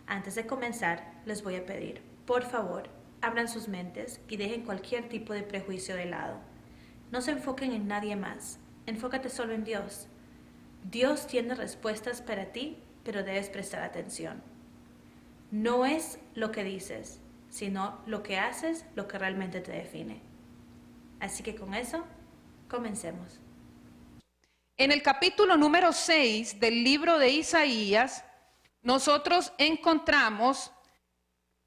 Antes de comenzar, les voy a pedir, por favor, abran sus mentes y dejen cualquier tipo de prejuicio de lado. No se enfoquen en nadie más, enfócate solo en Dios. Dios tiene respuestas para ti, pero debes prestar atención. No es lo que dices, sino lo que haces lo que realmente te define. Así que con eso, comencemos. En el capítulo número 6 del libro de Isaías, nosotros encontramos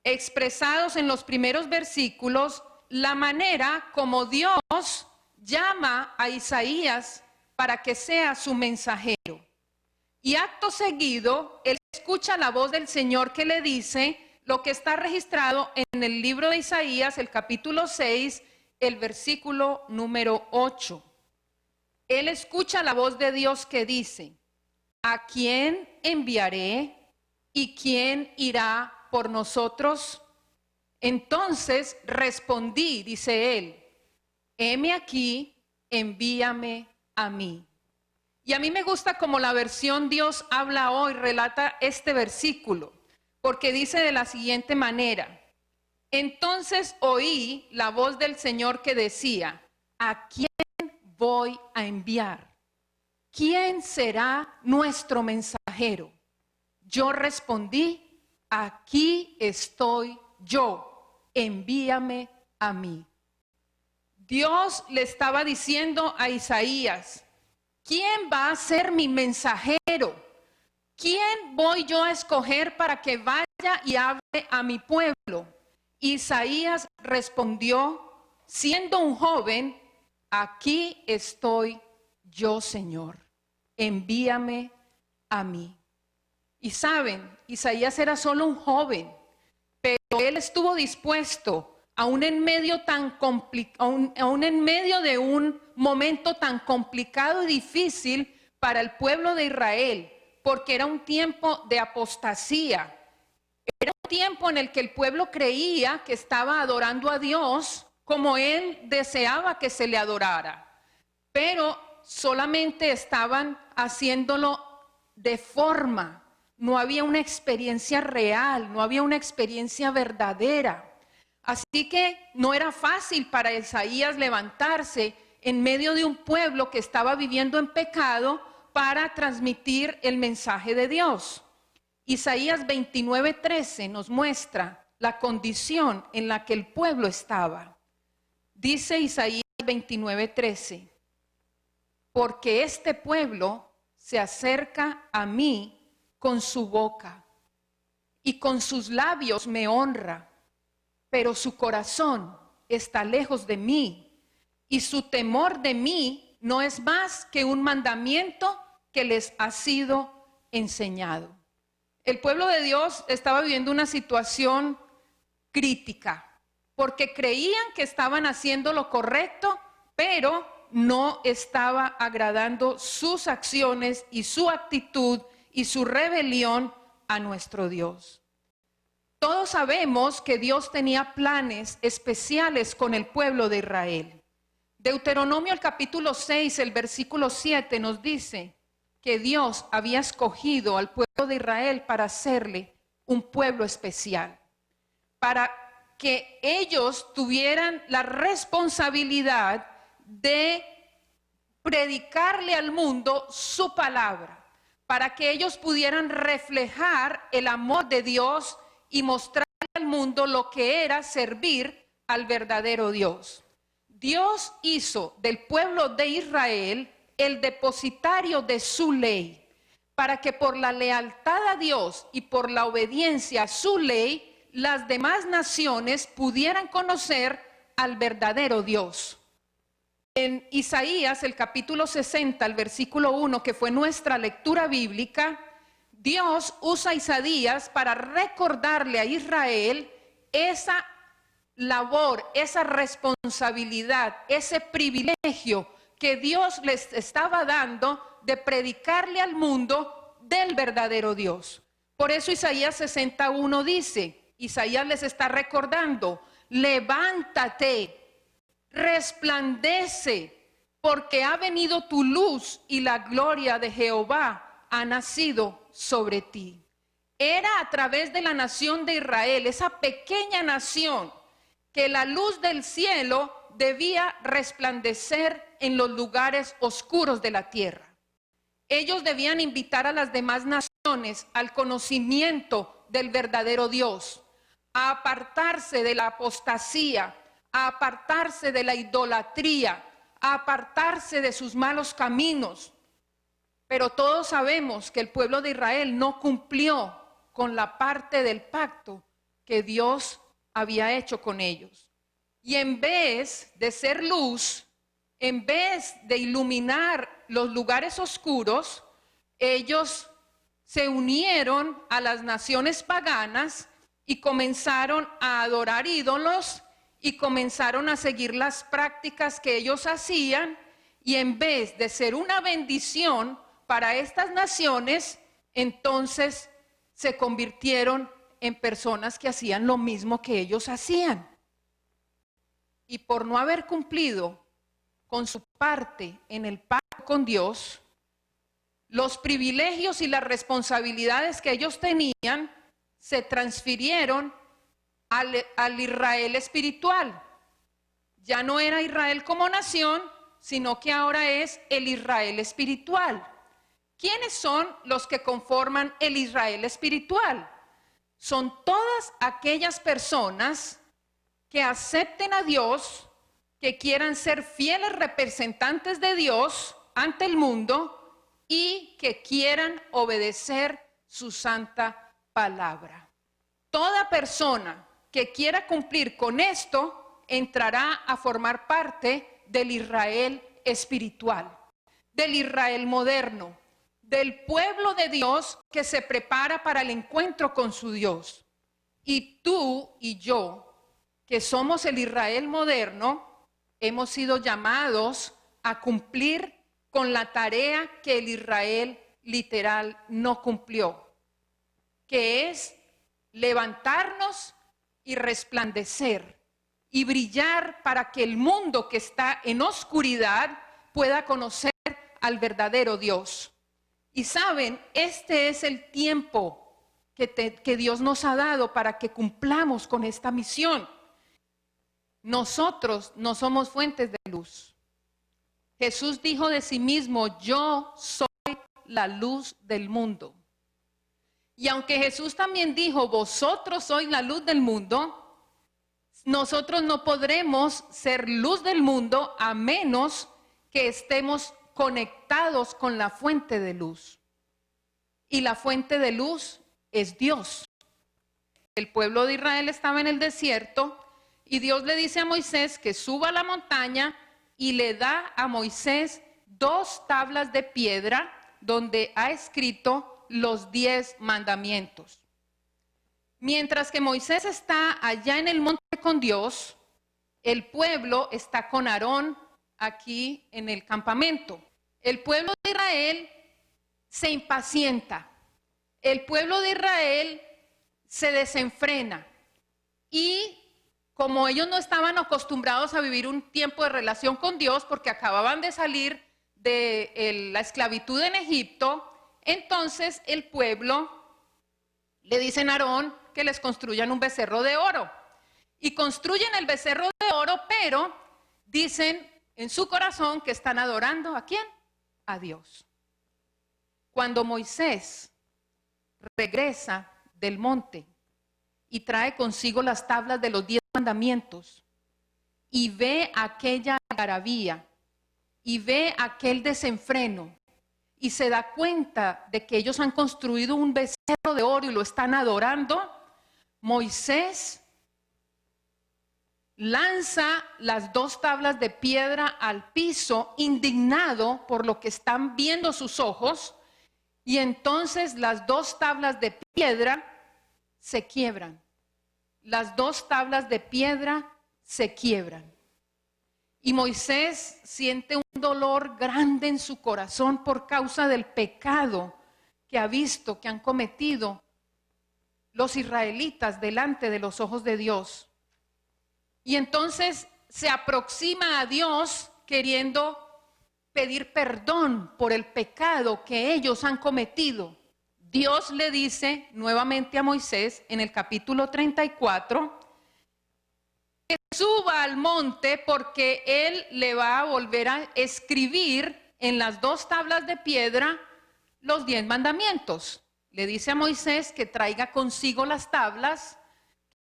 expresados en los primeros versículos la manera como Dios llama a Isaías para que sea su mensajero. Y acto seguido, él escucha la voz del Señor que le dice lo que está registrado en el libro de Isaías, el capítulo 6, el versículo número 8. Él escucha la voz de Dios que dice: ¿a quién enviaré y quién irá por nosotros? Entonces respondí, dice él: heme aquí, envíame a mí. Y a mí me gusta como la versión Dios habla hoy relata este versículo, porque dice de la siguiente manera: entonces oí la voz del Señor que decía: ¿a quién voy a enviar? ¿Quién será nuestro mensajero? Yo respondí: aquí estoy yo, envíame a mí. Dios le estaba diciendo a Isaías: ¿quién va a ser mi mensajero? ¿Quién voy yo a escoger para que vaya y hable a mi pueblo? Isaías respondió, siendo un joven: aquí estoy yo, Señor, envíame a mí. Y saben, Isaías era solo un joven, pero él estuvo dispuesto, aún en medio de un momento tan complicado y difícil para el pueblo de Israel, porque era un tiempo de apostasía, era un tiempo en el que el pueblo creía que estaba adorando a Dios como él deseaba que se le adorara, pero solamente estaban haciéndolo de forma. No había una experiencia real, no había una experiencia verdadera. Así que no era fácil para Isaías levantarse en medio de un pueblo que estaba viviendo en pecado para transmitir el mensaje de Dios. Isaías 29:13 nos muestra la condición en la que el pueblo estaba. Dice Isaías 29:13: porque este pueblo se acerca a mí con su boca y con sus labios me honra, pero su corazón está lejos de mí y su temor de mí no es más que un mandamiento que les ha sido enseñado. El pueblo de Dios estaba viviendo una situación crítica porque creían que estaban haciendo lo correcto, pero no estaba agradando sus acciones y su actitud y su rebelión a nuestro Dios. Todos sabemos que Dios tenía planes especiales con el pueblo de Israel. Deuteronomio el capítulo 6, el versículo 7 nos dice que Dios había escogido al pueblo de Israel para hacerle un pueblo especial, para que ellos tuvieran la responsabilidad de predicarle al mundo su palabra, para que ellos pudieran reflejar el amor de Dios y mostrarle al mundo lo que era servir al verdadero Dios. Dios hizo del pueblo de Israel el depositario de su ley, para que por la lealtad a Dios y por la obediencia a su ley, las demás naciones pudieran conocer al verdadero Dios. En Isaías, el capítulo 60, el versículo 1, que fue nuestra lectura bíblica, Dios usa a Isaías para recordarle a Israel esa labor, esa responsabilidad, ese privilegio que Dios les estaba dando de predicarle al mundo del verdadero Dios. Por eso Isaías 61 dice, Isaías les está recordando: levántate, resplandece, porque ha venido tu luz y la gloria de Jehová ha nacido sobre ti. Era a través de la nación de Israel, esa pequeña nación, que la luz del cielo debía resplandecer en los lugares oscuros de la tierra. Ellos debían invitar a las demás naciones al conocimiento del verdadero Dios, a apartarse de la apostasía, a apartarse de la idolatría, a apartarse de sus malos caminos. Pero todos sabemos que el pueblo de Israel no cumplió con la parte del pacto que Dios había hecho con ellos. Y en vez de ser luz, en vez de iluminar los lugares oscuros, ellos se unieron a las naciones paganas y comenzaron a adorar ídolos y comenzaron a seguir las prácticas que ellos hacían, y en vez de ser una bendición para estas naciones, entonces se convirtieron en personas que hacían lo mismo que ellos hacían. Y por no haber cumplido con su parte en el pacto con Dios, los privilegios y las responsabilidades que ellos tenían se transfirieron al Israel espiritual. Ya no era Israel como nación, sino que ahora es el Israel espiritual. ¿Quiénes son los que conforman el Israel espiritual? Son todas aquellas personas que acepten a Dios, que quieran ser fieles representantes de Dios ante el mundo y que quieran obedecer su santa palabra. Toda persona que quiera cumplir con esto entrará a formar parte del Israel espiritual, del Israel moderno, del pueblo de Dios que se prepara para el encuentro con su Dios. Y tú y yo, que somos el Israel moderno, hemos sido llamados a cumplir con la tarea que el Israel literal no cumplió, que es levantarnos y resplandecer y brillar para que el mundo que está en oscuridad pueda conocer al verdadero Dios. Y saben, este es el tiempo que Dios nos ha dado para que cumplamos con esta misión. Nosotros no somos fuentes de luz. Jesús dijo de sí mismo: yo soy la luz del mundo. Y aunque Jesús también dijo: vosotros sois la luz del mundo, nosotros no podremos ser luz del mundo a menos que estemos conectados con la fuente de luz. Y la fuente de luz es Dios. El pueblo de Israel estaba en el desierto y Dios le dice a Moisés que suba a la montaña y le da a Moisés 2 tablas de piedra donde ha escrito los 10 mandamientos. Mientras que Moisés está allá en el monte con Dios, el pueblo está con Aarón aquí en el campamento. El pueblo de Israel se impacienta. El pueblo de Israel se desenfrena. Y como ellos no estaban acostumbrados a vivir un tiempo de relación con Dios, porque acababan de salir de la esclavitud en Egipto, entonces el pueblo le dicen a Aarón que les construyan un becerro de oro. Y construyen el becerro de oro, pero dicen en su corazón que están adorando ¿a quién? A Dios. Cuando Moisés regresa del monte y trae consigo las tablas de los 10 mandamientos y ve aquella algarabía y ve aquel desenfreno y se da cuenta de que ellos han construido un becerro de oro y lo están adorando, Moisés lanza las 2 tablas de piedra al piso, indignado por lo que están viendo sus ojos, y entonces las 2 tablas de piedra se quiebran. Las 2 tablas de piedra se quiebran. Y Moisés siente un dolor grande en su corazón por causa del pecado que ha visto, que han cometido los israelitas delante de los ojos de Dios. Y entonces se aproxima a Dios queriendo pedir perdón por el pecado que ellos han cometido Dios le dice nuevamente a Moisés en el capítulo 34 que suba al monte porque él le va a volver a escribir en las 2 tablas de piedra los 10 mandamientos. Le dice a Moisés que traiga consigo las tablas,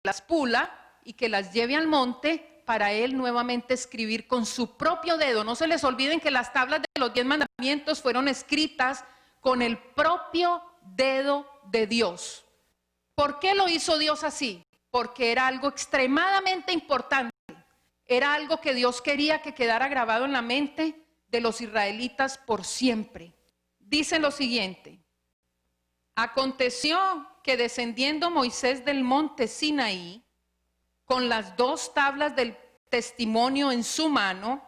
las pula y que las lleve al monte para él nuevamente escribir con su propio dedo. No se les olviden que las tablas de los 10 mandamientos fueron escritas con el propio dedo de Dios. ¿Por qué lo hizo Dios así? Porque era algo extremadamente importante. Era algo que Dios quería que quedara grabado en la mente de los israelitas por siempre. Dice lo siguiente: aconteció que descendiendo Moisés del monte Sinaí, con las 2 tablas del testimonio en su mano,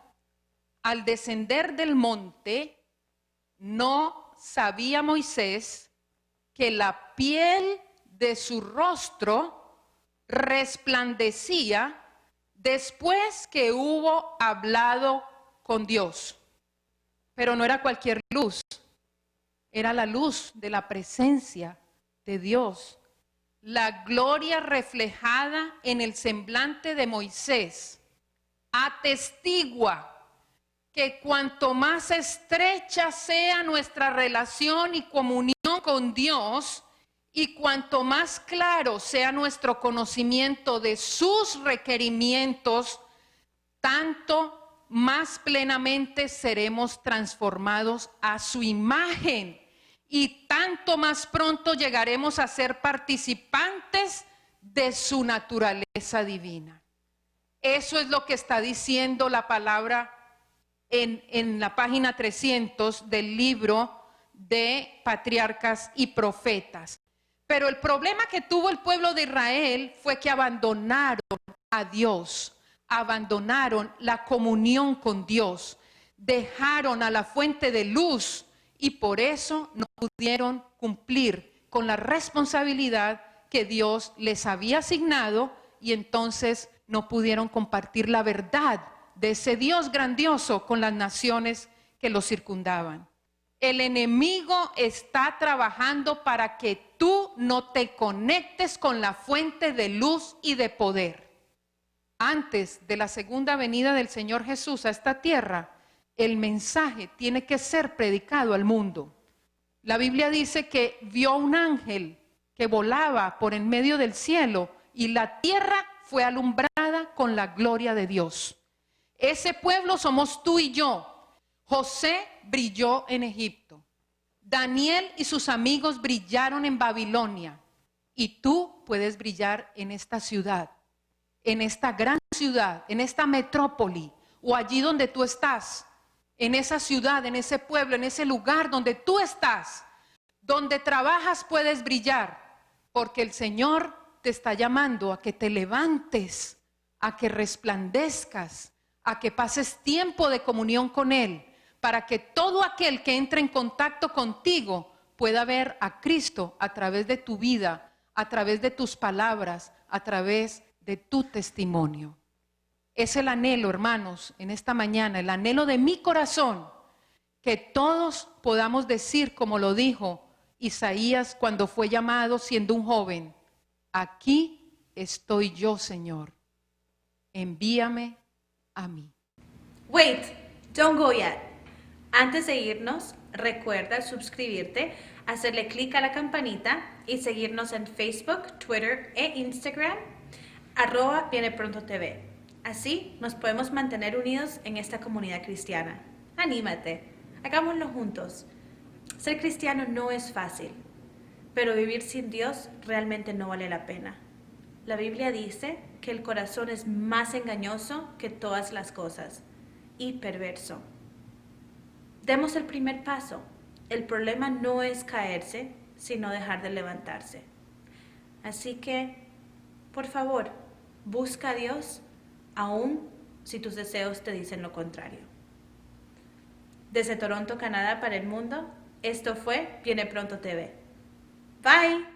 al descender del monte, no sabía Moisés que la piel de su rostro resplandecía después que hubo hablado con Dios. Pero no era cualquier luz, era la luz de la presencia de Dios. La gloria reflejada en el semblante de Moisés atestigua que cuanto más estrecha sea nuestra relación y comunión con Dios, y cuanto más claro sea nuestro conocimiento de sus requerimientos, tanto más plenamente seremos transformados a su imagen y tanto más pronto llegaremos a ser participantes de su naturaleza divina. Eso es lo que está diciendo la palabra en la página 300 del libro de Patriarcas y Profetas. Pero el problema que tuvo el pueblo de Israel fue que abandonaron a Dios, abandonaron la comunión con Dios, dejaron a la fuente de luz y por eso no pudieron cumplir con la responsabilidad que Dios les había asignado y entonces no pudieron compartir la verdad de ese Dios grandioso con las naciones que lo circundaban. El enemigo está trabajando para que tú no te conectes con la fuente de luz y de poder. Antes de la segunda venida del Señor Jesús a esta tierra, el mensaje tiene que ser predicado al mundo. La Biblia dice que vio un ángel que volaba por en medio del cielo y la tierra fue alumbrada con la gloria de Dios. Ese pueblo somos tú y yo. José brilló en Egipto. Daniel y sus amigos brillaron en Babilonia. Y tú puedes brillar en esta ciudad, en esta gran ciudad, en esta metrópoli o allí donde tú estás, en esa ciudad, en ese pueblo, en ese lugar donde tú estás, donde trabajas puedes brillar, porque el Señor te está llamando a que te levantes, a que resplandezcas, a que pases tiempo de comunión con Él, para que todo aquel que entre en contacto contigo pueda ver a Cristo a través de tu vida, a través de tus palabras, a través de tu testimonio. Es el anhelo, hermanos, en esta mañana, el anhelo de mi corazón, que todos podamos decir como lo dijo Isaías cuando fue llamado siendo un joven: aquí estoy yo, Señor, envíame a mí. Wait, don't go yet. Antes de irnos, recuerda suscribirte, hacerle clic a la campanita y seguirnos en Facebook, Twitter e Instagram, @vieneprontotv. Así nos podemos mantener unidos en esta comunidad cristiana. Anímate, hagámoslo juntos. Ser cristiano no es fácil, pero vivir sin Dios realmente no vale la pena. La Biblia dice que el corazón es más engañoso que todas las cosas y perverso. Demos el primer paso. El problema no es caerse, sino dejar de levantarse. Así que, por favor, busca a Dios, aun si tus deseos te dicen lo contrario. Desde Toronto, Canadá, para el mundo, esto fue Viene Pronto TV. Bye.